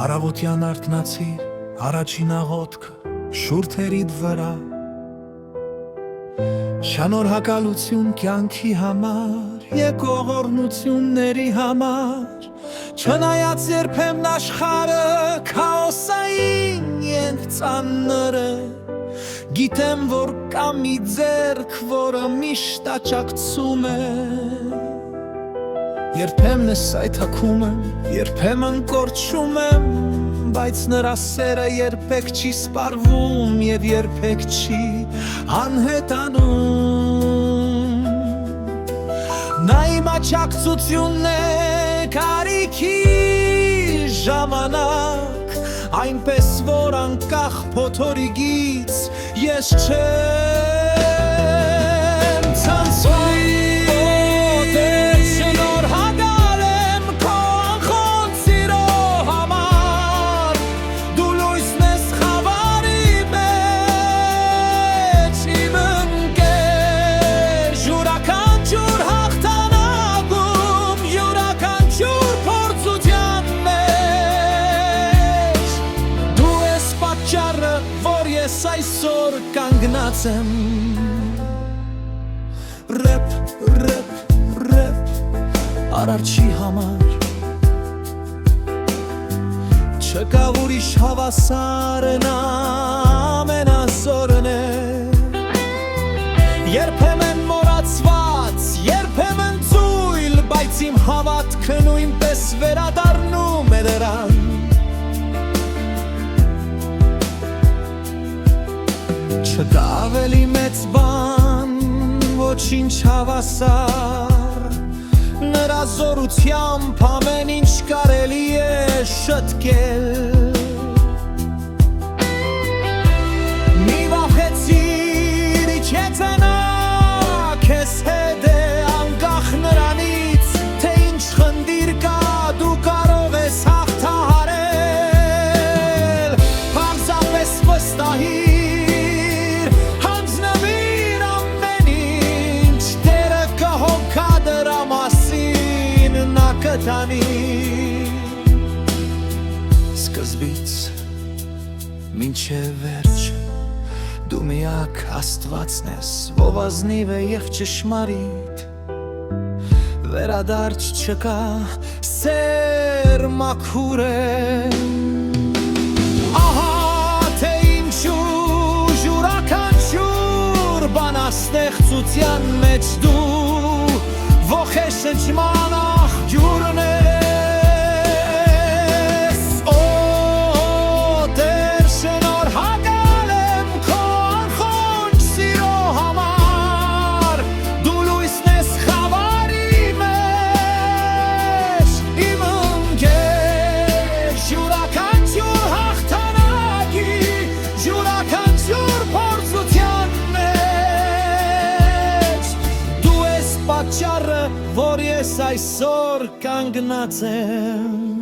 Առավոտյան արթնացիր, առաջին աղոթքը շուրթերիդ վրա, շնորհակալություն կյանքի համար, եկողորնությունների համար, չնայած երբեմն աշխարհը քաոսային ենք ծանրը, գիտեմ, որ կա մի ձեռք, որը միշտ աջակցում է, երբեմն ես այթակում եմ, երբեմն կորչում եմ, բայց նրա սերը երբեք չի սպառվում և երբեք չի անհետանում։ Նա իմ աջակցությունն է կարիքի ժամանակ, այնպես որ անկախ փոթորիկից ես չեմ ցանցվի։ Ես այսօր կանգնած եմ Ռեփ, ռեփ, ռեփ Արարչի համար Չկա ուրիշ հավասարն ամենազորն է Երբեմն մոռացված, երբեմն ծույլ Բայց իմ հավատքը նույնպես վերադառնում է դրան Չկա ավելի մեծ բան, ոչինչ հավասար Նրա զորությամբ ամեն ինչ կարելի է շտկել Մի վախեցիր, իջեցնա, քեզ հետ է անկախ նրանից Թե ինչ խնդիր կա, դու կարող ես հաղթահարել Պարզապես վստահի Սկզբից մինչև վերջ դու միակ Աստվածն ես ով ազնիվ է և ճշմարիտ վերադարձ չկա սեր մաքուր է Ահա թե ինչու յուրաքանչյուր բան աստեղծության մեջ դու ողեշնչման աղջուրն ես Օ Տեր շնորհակալ եմ քո անխոնջ սիրո համար Դու լույսն ես խավարի մեջ իմ ընկեր Յուրաքանչյուր հաղթանակի յուրաքանչյուր փորձության մեջ Դու ես պատճառը որ ես այսօր կանգնած եմ